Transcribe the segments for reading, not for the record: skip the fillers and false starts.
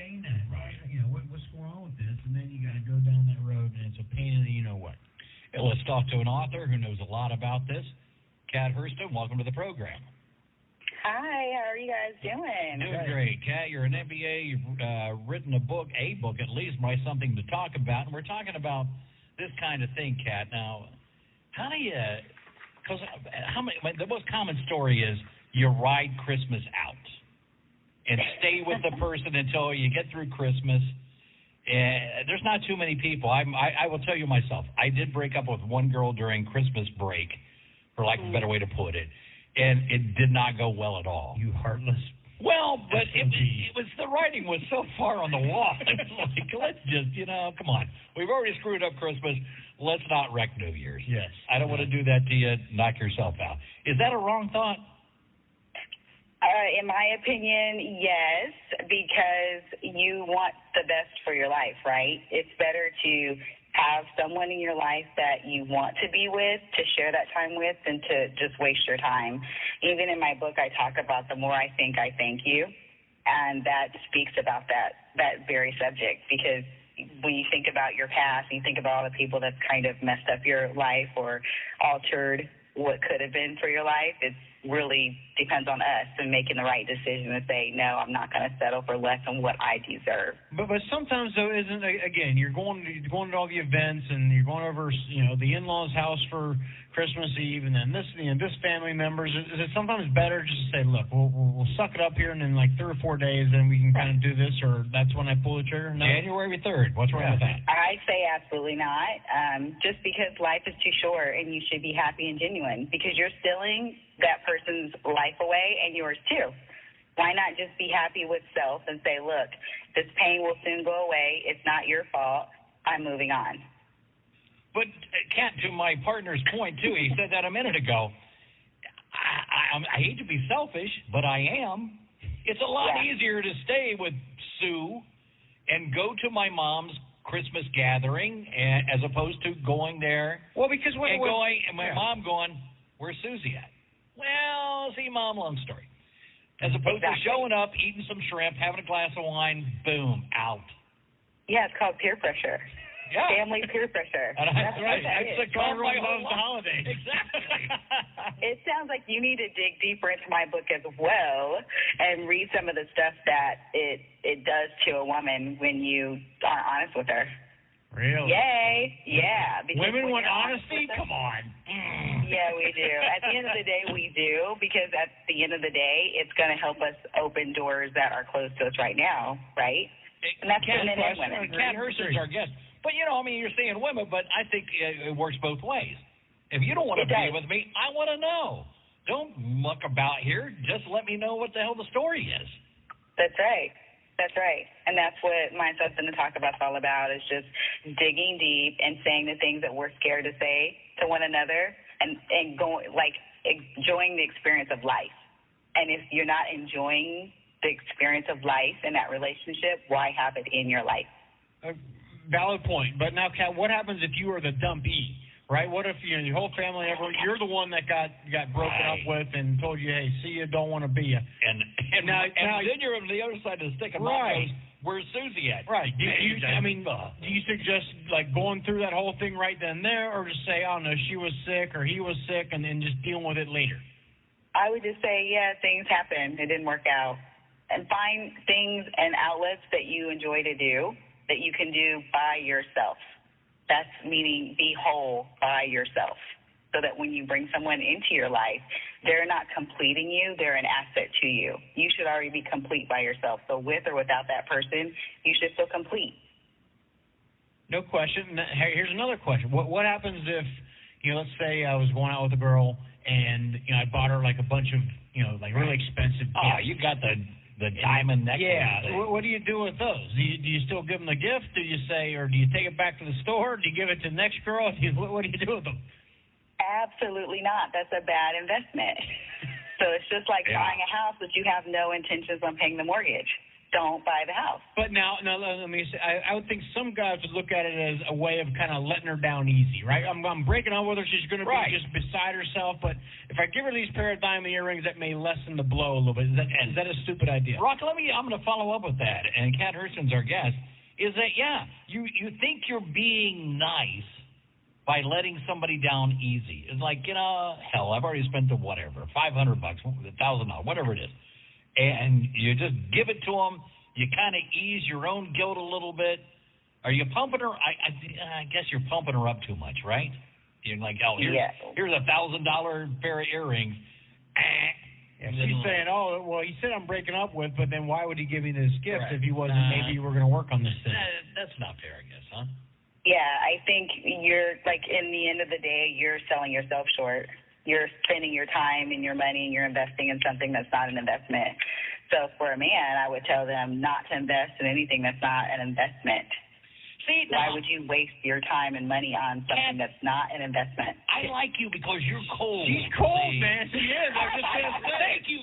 saying that? Right. What's going on with this? And then you got to go down that road, and it's a pain in the you-know-what. Hey, let's talk to an author who knows a lot about this. Kat Hurston, welcome to the program. Hi, how are you guys doing? Doing great. Kat, you're an MBA. You've written a book at least, by something to talk about. And we're talking about this kind of thing, Kat. Now, how do you, because the most common story is you ride Christmas out and stay with the person until you get through Christmas. And there's not too many people. I will tell you myself, I did break up with one girl during Christmas break, for lack of a better way to put it, and it did not go well at all. You heartless. Well, but it was, the writing was so far on the wall. It's like, let's just, come on. We've already screwed up Christmas. Let's not wreck New Year's. Yes. I don't want to do that to you. Knock yourself out. Is that a wrong thought? In my opinion, yes, because you want the best for your life, right? It's better to have someone in your life that you want to be with, to share that time with, than to just waste your time. Even in my book, I talk about the more I think, I thank you, and that speaks about that very subject, because when you think about your past, you think about all the people that's kind of messed up your life or altered what could have been for your life, it really depends on us and making the right decision to say, no, I'm not going to settle for less than what I deserve. But sometimes, though, again, you're going to all the events, and you're going over, the in-laws' house for Christmas Eve, and then this family members. Is it sometimes better just to say, look, we'll suck it up here, and in like 3 or 4 days, then we can kind of do this, or that's when I pull the trigger? No? January 3rd. What's wrong with that? I say absolutely not. Just because life is too short, and you should be happy and genuine, because you're stealing that person's life away and yours too. Why not just be happy with self and say, look, this pain will soon go away. It's not your fault. I'm moving on. But, Kat, to my partner's point, too, he said that a minute ago, I hate to be selfish, but I am. It's a lot easier to stay with Sue and go to my mom's Christmas gathering as opposed to going there. Well, because and my mom going, where's Susie at? Well, see, Mom, long story. As opposed to showing up, eating some shrimp, having a glass of wine, boom, out. Yeah, it's called peer pressure. Yeah. Family peer pressure. And that's the everyone loves the holidays. Exactly. It sounds like you need to dig deeper into my book as well and read some of the stuff that it does to a woman when you aren't honest with her. Really? Yay. Yeah. Women want honesty? Come on. Yeah, we do. At the end of the day, we do, because at the end of the day, it's going to help us open doors that are closed to us right now, right? And that's for men and women. Kat Hurston's our guest. But, you're saying women, but I think it works both ways. If you don't want to be with me, I want to know. Don't muck about here. Just let me know what the hell the story is. That's right. That's right. And that's what my Something to Talk About is all about, is just digging deep and saying the things that we're scared to say to one another and enjoying the experience of life. And if you're not enjoying the experience of life in that relationship, why have it in your life? Valid point. But now, Kat, what happens if you are the dumpee? Right? What if your whole family you're the one that got broken up with and told you, hey, see you, don't want to be you. And now then you're on the other side of the stick and Mom goes, where's Susie at? Right. Do you suggest going through that whole thing right then and there, or just say, oh no, she was sick or he was sick, and then just dealing with it later? I would just say, yeah, things happen. It didn't work out. And find things and outlets that you enjoy to do that you can do by yourself. That's meaning be whole by yourself, so that when you bring someone into your life, they're not completing you, they're an asset to you. You should already be complete by yourself. So with or without that person, you should feel complete. No question. Here's another question. What happens if, let's say I was going out with a girl and, I bought her a bunch of, really expensive gifts. Oh, you got the diamond necklace. Yeah. What do you do with those? Do you still give them the gift? Do you say, or do you take it back to the store? Do you give it to the next girl? What do you do with them? Absolutely not. That's a bad investment. So it's just like buying a house, but you have no intentions on paying the mortgage. don't buy the house. But now let me say, I would think some guys would look at it as a way of kind of letting her down easy, right? I'm breaking up with her. She's going to be just beside herself. But if I give her these pair of diamond earrings, that may lessen the blow a little bit. Is that a stupid idea? Rock, I'm going to follow up with that. And Kat Hurston's our guest. Is that, you think you're being nice by letting somebody down easy. It's like, hell, I've already spent the whatever, $500, $1,000, whatever it is. And you just give it to them. You kind of ease your own guilt a little bit. Are you pumping her? I guess you're pumping her up too much, right? You're like, oh, here's $1,000 pair of earrings. And she's saying, oh, well, he said I'm breaking up with, but then why would he give me this gift if he wasn't, maybe we're going to work on this thing? That's not fair, I guess, huh? Yeah, I think you're, like, in the end of the day, you're selling yourself short. You're spending your time and your money and you're investing in something that's not an investment. So for a man, I would tell them not to invest in anything that's not an investment. See, why would you waste your time and money on something that's not an investment? I like you because you're cold. She's cold, man. She is. I'm just going to say. Thank you.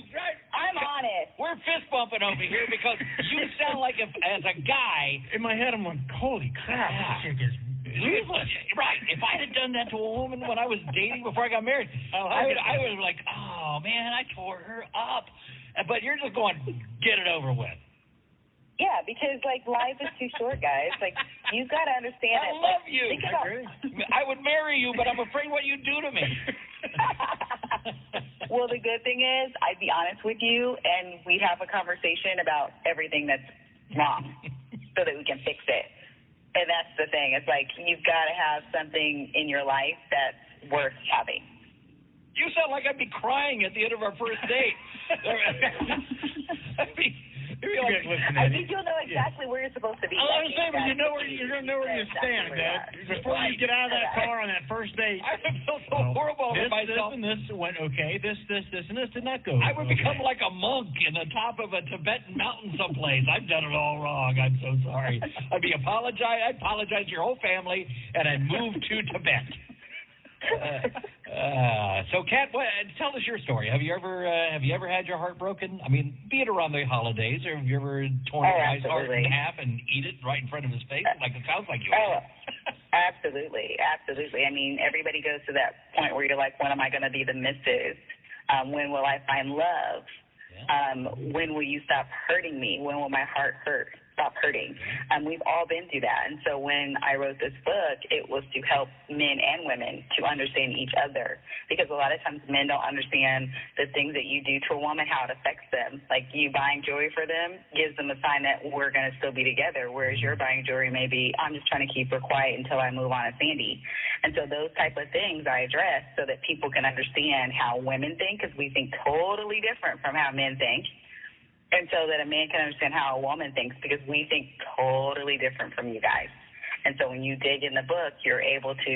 I'm honest. We're fist bumping over here because you sound like, as a guy. In my head, I'm like, holy crap, this chick is ruthless. Right. If I'd have done that to a woman when I was dating before I got married, I would have like, oh, man, I tore her up. But you're just going, get it over with. Yeah, because, like, life is too short, guys. Like, you've got to understand I love you. I would marry you, but I'm afraid what you'd do to me. Well, the good thing is, I'd be honest with you, and we'd have a conversation about everything that's wrong so that we can fix it. And that's the thing. It's like you've got to have something in your life that's worth having. You sound like I'd be crying at the end of our first date. I think you'll know exactly where you're supposed to be. I was saying, but you're going to know where you stand, Dad. Before you get out of that car on that first date. I would feel so horrible about myself. This and this went okay. This and this did not go. I would become like a monk in the top of a Tibetan mountain someplace. I've done it all wrong. I'm so sorry. I'd apologize to your whole family, and I'd move to Tibet. So, Kat, tell us your story. Have you ever had your heart broken? I mean, be it around the holidays, or have you ever torn a guy's heart in half and eat it right in front of his face? Like it sounds like you. Absolutely. I mean, everybody goes to that point where you're like, when am I going to be the missus? When will I find love? When will you stop hurting me? When will my heart stop hurting? We've all been through that. And so when I wrote this book, it was to help men and women to understand each other. Because a lot of times men don't understand the things that you do to a woman, how it affects them. Like you buying jewelry for them gives them a sign that we're going to still be together, whereas you're buying jewelry maybe, I'm just trying to keep her quiet until I move on to Sandy. And so those type of things I address so that people can understand how women think, because we think totally different from how men think. And so that a man can understand how a woman thinks, because we think totally different from you guys. And so when you dig in the book, you're able to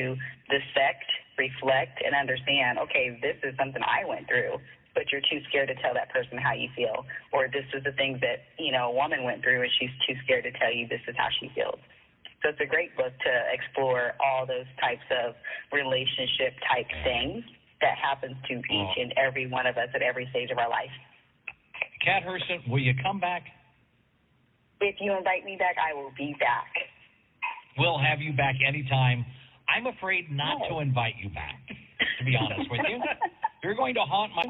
dissect, reflect, and understand, okay, this is something I went through, but you're too scared to tell that person how you feel. Or this is the things that, a woman went through and she's too scared to tell you this is how she feels. So it's a great book to explore all those types of relationship-type things that happens to each and every one of us at every stage of our life. Kat Hurston, will you come back? If you invite me back, I will be back. We'll have you back anytime. I'm afraid not to invite you back, to be honest with you. You're going to haunt my...